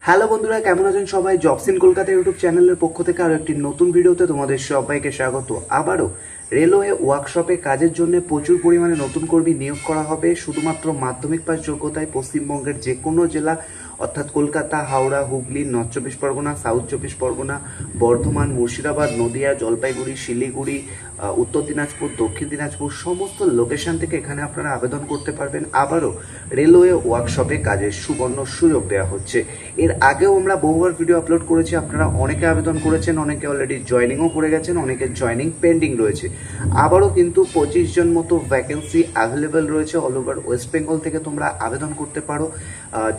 Hello বন্ধুরা, কেমন আছেন সবাই? জবস ইন কলকাতা ইউটিউব চ্যানেলের পক্ষ থেকে আরো একটি নতুন ভিডিওতে তোমাদের সবাইকে স্বাগত। আবারও রেলওয়ে ওয়ার্কশপে কাজের জন্য প্রচুর পরিমাণে নতুন কর্মী নিয়োগ করা হবে শুধুমাত্র মাধ্যমিক পাস যোগ্যতায় পশ্চিমবঙ্গের যে কোনো জেলা অর্থাৎ কলকাতা, হাওড়া, হুগলি, নর্থ চব্বিশ পরগনা, সাউথ চব্বিশ পরগনা, বর্ধমান, মুর্শিদাবাদ, নদিয়া, জলপাইগুড়ি, শিলিগুড়ি, উত্তর দিনাজপুর, দক্ষিণ দিনাজপুর সমস্ত লোকেশন থেকে এখানে আপনারা আবেদন করতে পারবেন। আবারও রেলওয়ে ওয়ার্কশপে কাজের সুবর্ণ সুযোগ দেওয়া হচ্ছে। এর আগেও আমরা বহুবার ভিডিও আপলোড করেছি, আপনারা অনেকে আবেদন করেছেন, অনেকে অলরেডি জয়েনিংও করে গেছেন, অনেকে জয়েনিং পেন্ডিং রয়েছে। আবারও কিন্তু 25 জন মতো ভ্যাকেন্সি অ্যাভেলেবেল রয়েছে। অল ওভার ওয়েস্ট বেঙ্গল থেকে তোমরা আবেদন করতে পারো।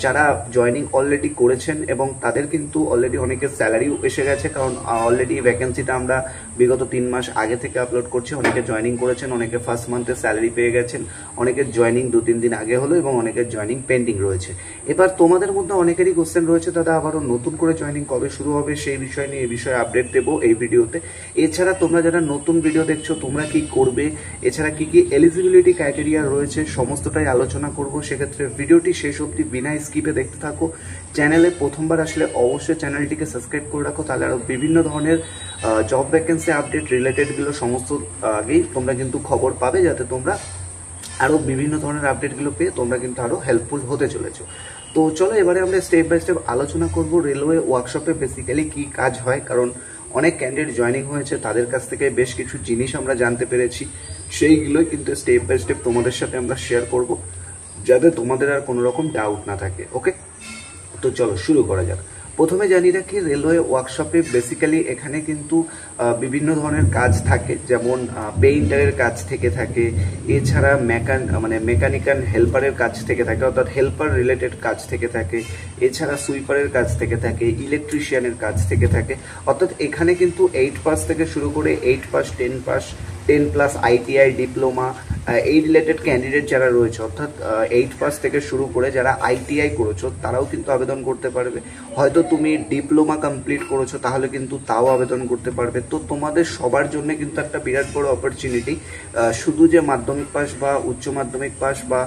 যারা জয়েনিং অলরেডি করেছেন এবং তাদের কিন্তু অলরেডি অনেকের স্যালারিও এসে গেছে, কারণ অলরেডি ভ্যাকেন্সিটা আমরা বিগত 3 মাস আগে থেকে আপলোড করছি। অনেকে জয়েনিং করেছেন, অনেকে ফার্স্ট মান্থে স্যালারি পেয়ে গেছেন, অনেকের জয়েনিং 2-3 দিন আগে হলো এবং অনেকের জয়েনিং পেন্ডিং রয়েছে। এবার তোমাদের মধ্যে অনেকেরই কোশ্চেন রয়েছে, দাদা আবারও নতুন করে জয়েনিং কবে শুরু হবে? সেই বিষয় নিয়ে এই বিষয়ে আপডেট দেবো এই ভিডিওতে। এছাড়া তোমরা যারা নতুন ভিডিও দেখছো তোমরা কি করবে, এছাড়া কি কি এলিজিবিলিটি ক্রাইটেরিয়া রয়েছে সমস্তটাই আলোচনা করব। সেক্ষেত্রে ভিডিওটি শেষ অবধি বিনা স্কিপে দেখতে থাকো। চ্যানেলে প্রথমবার আসলে অবশ্যই চ্যানেলটিকে সাবস্ক্রাইব করে রাখো, তাহলে আরও বিভিন্ন ধরনের জব ভ্যাকেন্সি আপডেট রিলেটেডগুলো সমস্ত আগেই তোমরা কিন্তু খবর পাবে, যাতে তোমরা আরও বিভিন্ন ধরনের আপডেটগুলো পেয়ে তোমরা কিন্তু আরও হেল্পফুল হতে চলেছো। তো চলো এবারে আমরা স্টেপ বাই স্টেপ আলোচনা করব রেলওয়ে ওয়ার্কশপে বেসিক্যালি কী কাজ হয়, কারণ অনেক ক্যান্ডিডেট জয়েনিং হয়েছে, তাদের কাছ থেকে বেশ কিছু জিনিস আমরা জানতে পেরেছি। সেইগুলোই কিন্তু স্টেপ বাই স্টেপ তোমাদের সাথে আমরা শেয়ার করব, যাতে তোমাদের আর কোনো রকম ডাউট না থাকে। ওকে, তো চলো শুরু করা যাক। প্রথমে জানিয়ে রাখি, রেলওয়ে ওয়ার্কশপে বেসিক্যালি এখানে কিন্তু বিভিন্ন ধরনের কাজ থাকে, যেমন পেইন্টারের কাজ থেকে থাকে, এছাড়া মেকানিক্যাল হেল্পারের কাজ থেকে থাকে, অর্থাৎ হেল্পার রিলেটেড কাজ থেকে থাকে, এছাড়া সুইপারের কাজ থেকে থাকে, ইলেকট্রিশিয়ানের কাজ থেকে থাকে। অর্থাৎ এখানে কিন্তু 8 পাস থেকে শুরু করে 8 পাস, 10 পাস, 10+ আইটিআই, ডিপ্লোমা, এই রিলেটেড ক্যান্ডিডেট যারা রয়েছে, অর্থাৎ 8 পাস থেকে শুরু করে যারা আইটিআই করেছো তারাও কিন্তু আবেদন করতে পারবে। হয়তো তুমি ডিপ্লোমা কমপ্লিট করেছো তাহলে কিন্তু তাও আবেদন করতে পারবে। তো তোমাদের সবার জন্য কিন্তু একটা বিরাট বড় অপরচুনিটি। শুধু যে মাধ্যমিক পাস বা উচ্চ মাধ্যমিক পাস বা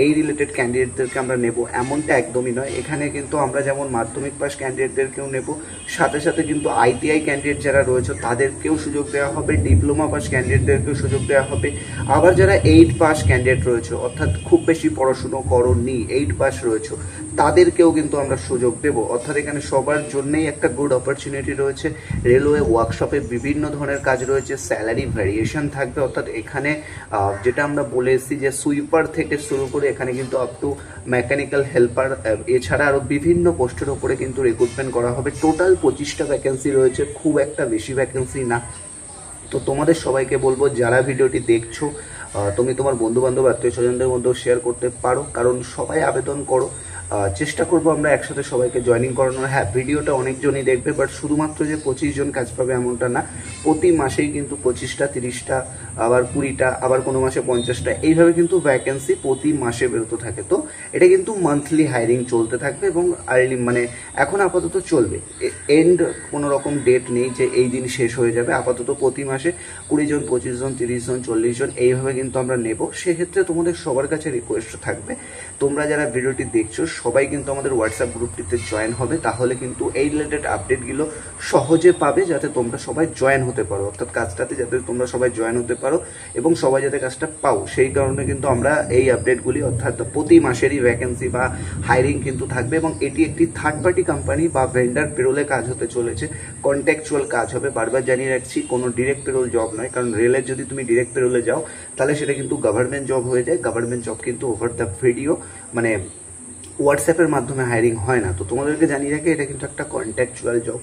এই রিলেটেড ক্যান্ডিডেটদেরকে আমরা নেব এমনটা একদমই নয়। এখানে কিন্তু আমরা যেমন মাধ্যমিক পাস ক্যান্ডিডেটদেরকেও নেব, সাথে সাথে কিন্তু আইটিআই ক্যান্ডিডেট যারা রয়েছে তাদেরকেও সুযোগ দেওয়া হবে, ডিপ্লোমা পাস ক্যান্ডিডেটদেরকেও সুযোগ দেওয়া হবে। আবার যারা 8 পাস ক্যান্ডিডেট রয়েছে, অর্থাৎ খুব বেশি পড়াশুনো করোনি, 8 পাস রয়েছে, তাদেরকেও কিন্তু আমরা সুযোগ দেব। অর্থাৎ এখানে সবার জন্যই একটা গুড অপরচুনিটি রয়েছে। রেলওয়ে ওয়ার্কশপে বিভিন্ন ধরনের কাজ রয়েছে, স্যালারি ভ্যারিয়েশন থাকবে। অর্থাৎ এখানে যেটা আমরা বলে এসেছি যে সুইপার থেকে শুরু করে এখানে কিন্তু আপ টু মেকানিক্যাল হেল্পার, এছাড়া আরও বিভিন্ন পোস্টের ওপরে কিন্তু রিক্রুটমেন্ট করা হবে। টোটাল 25টা ভ্যাকেন্সি রয়েছে, খুব একটা বেশি ভ্যাকেন্সি না। তো তোমাদের সবাইকে বলবো, যারা ভিডিওটি দেখছো তুমি তোমার বন্ধু বান্ধব আত্মীয় স্বজনদের মধ্যেও শেয়ার করতে পারো, কারণ সবাই আবেদন করো। চেষ্টা করবো আমরা একসাথে সবাইকে জয়েনিং করানোর। হ্যাঁ, ভিডিওটা অনেকজনই দেখবে, বাট শুধুমাত্র যে 25 জন কাজ পাবে এমনটা না। প্রতি মাসেই কিন্তু 25টা, 30টা, আবার 20টা, আবার কোনো মাসে 50টা, এইভাবে কিন্তু ভ্যাকেন্সি প্রতি মাসে বেরোতে থাকে। তো এটা কিন্তু মান্থলি হায়ারিং চলতে থাকবে এবং আর্লি এখন আপাতত চলবে, এন্ড কোনো রকম ডেট নেই যে এই দিন শেষ হয়ে যাবে। আপাতত প্রতি মাসে 20 জন, 25 জন, 30 জন, 40 জন এইভাবে কিন্তু আমরা নেব। সেক্ষেত্রে তোমাদের সবার কাছে রিকোয়েস্ট থাকবে, তোমরা যারা ভিডিওটি দেখছো সবাই কিন্তু আমাদের হোয়াটসঅ্যাপ গ্রুপটিতে জয়েন হবে, তাহলে কিন্তু এই রিলেটেড আপডেটগুলো সহজে পাবে, যাতে তোমরা সবাই জয়েন হতে পারো। অর্থাৎ কাজটাতে যাতে তোমরা সবাই জয়েন হতে পারো এবং সবাই যাতে কাজটা পাও, সেই কারণে কিন্তু আমরা এই আপডেটগুলি, অর্থাৎ প্রতি মাসেরই ভ্যাকেন্সি বা হায়ারিং কিন্তু থাকবে। এবং এটি একটি থার্ড পার্টি কোম্পানি বা ভেন্ডার পেরোলে কাজ হতে চলেছে, কন্ট্যাকচুয়াল কাজ হবে। বারবার জানিয়ে রাখছি, কোনো ডিরেক্ট পেরোল জব নয়, কারণ রেলের যদি তুমি ডিরেক্ট পেরোলে যাও তাহলে সেটা কিন্তু গভর্নমেন্ট জব হয়ে যায়। গভর্নমেন্ট জব কিন্তু ওভার দ্য ভিডিও হোয়াটসঅ্যাপের মাধ্যমে হায়ারিং হয় না। তো তোমাদেরকে জানিয়ে রাখি, এটা কিন্তু একটা কন্ট্যাকচুয়াল জব।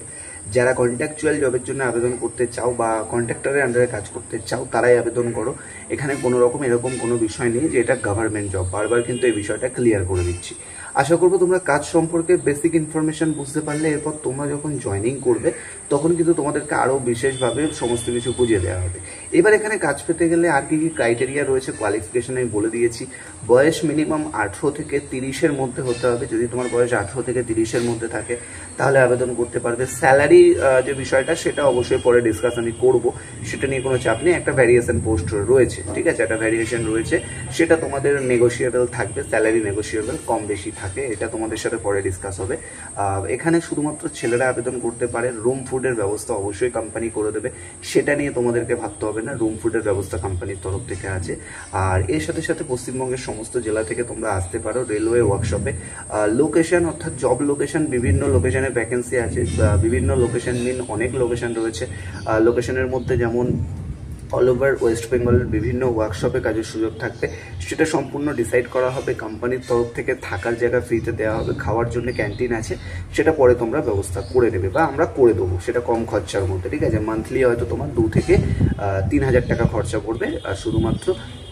যারা কন্ট্যাকচুয়াল জবের জন্য আবেদন করতে চাও বা কন্ট্রাক্টরের আন্ডারে কাজ করতে চাও তারাই আবেদন করো। এখানে কোনো রকম এরকম কোনো বিষয় নেই যে এটা গভর্নমেন্ট জব। বারবার কিন্তু এই বিষয়টা ক্লিয়ার করে দিচ্ছি। আশা করবো তোমরা কাজ সম্পর্কে বেসিক ইনফরমেশন বুঝতে পারলে এরপর তোমরা যখন জয়েনিং করবে তখন কিন্তু তোমাদেরকে আরও বিশেষভাবে সমস্ত কিছু বুঝিয়ে দেওয়া হবে। এবার এখানে কাজ পেতে গেলে আর কি কি ক্রাইটেরিয়া রয়েছে, কোয়ালিফিকেশন আমি বলে দিয়েছি। বয়স মিনিমাম 18 থেকে 30-এর মধ্যে হতে হবে। যদি তোমার বয়স 18 থেকে 30-এর মধ্যে থাকে তাহলে আবেদন করতে পারবে। স্যালারি স্যালারি যে বিষয়টা সেটা অবশ্যই পরে ডিসকাস আমি করবো, সেটা নিয়ে কোনো চাপ নেই। একটা ভ্যারিয়েশন পোস্ট রয়েছে, ঠিক আছে, একটা ভ্যারিয়েশন রয়েছে, সেটা তোমাদের নেগোশিয়েবল থাকবে, স্যালারি নেগোশিয়েবল কম বেশি থাকে, এটা তোমাদের সাথে পরে ডিসকাস হবে। এখানে শুধুমাত্র ছেলেরা আবেদন করতে পারে। রুম ফুডের ব্যবস্থা অবশ্যই কোম্পানি করে দেবে, সেটা নিয়ে তোমাদেরকে ভাবতে হবে না, রুম ফুডের ব্যবস্থা কোম্পানির তরফ থেকে আছে। আর এর সাথে সাথে পশ্চিমবঙ্গের সমস্ত জেলা থেকে তোমরা আসতে পারো রেলওয়ে ওয়ার্কশপে। লোকেশন অর্থাৎ জব লোকেশন, বিভিন্ন লোকেশনে ভ্যাকেন্সি আছে, বিভিন্ন লোকেশন মিন অনেক লোকেশন রয়েছে। লোকেশনের মধ্যে যেমন অল ওভার ওয়েস্ট বেঙ্গলের বিভিন্ন ওয়ার্কশপে কাজের সুযোগ থাকবে, সেটা সম্পূর্ণ ডিসাইড করা হবে। কোম্পানির তরফ থেকে থাকার জায়গা ফ্রিতে দেওয়া হবে, খাওয়ার জন্য ক্যান্টিন আছে, সেটা পরে তোমরা ব্যবস্থা করে দেবে বা আমরা করে দেবো, সেটা কম খরচার মধ্যে, ঠিক আছে। মান্থলি হয়তো তোমার 2 থেকে 3,000 টাকা খরচা পড়বে শুধুমাত্র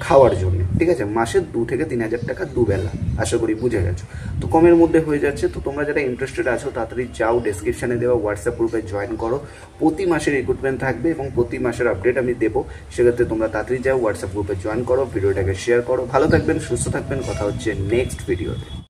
খাওয়ার জন্য, ঠিক আছে। মাসে 2 থেকে 3,000 টাকা দুবেলা, আশা করি বুঝে গেছো। তো কমের মধ্যে হয়ে যাচ্ছে। তো তোমরা যারা ইন্টারেস্টেড আছো তাড়াতাড়ি যাও, ডেসক্রিপশানে দেওয়া হোয়াটসঅ্যাপ গ্রুপে জয়েন করো। প্রতি মাসের রিক্রুটমেন্ট থাকবে এবং প্রতি মাসের আপডেট আমি দেবো, সেক্ষেত্রে তোমরা তাড়াতাড়ি যাও, হোয়াটসঅ্যাপ গ্রুপে জয়েন করো, ভিডিওটাকে শেয়ার করো। ভালো থাকবেন, সুস্থ থাকবেন, কথা হচ্ছে নেক্সট ভিডিওতে।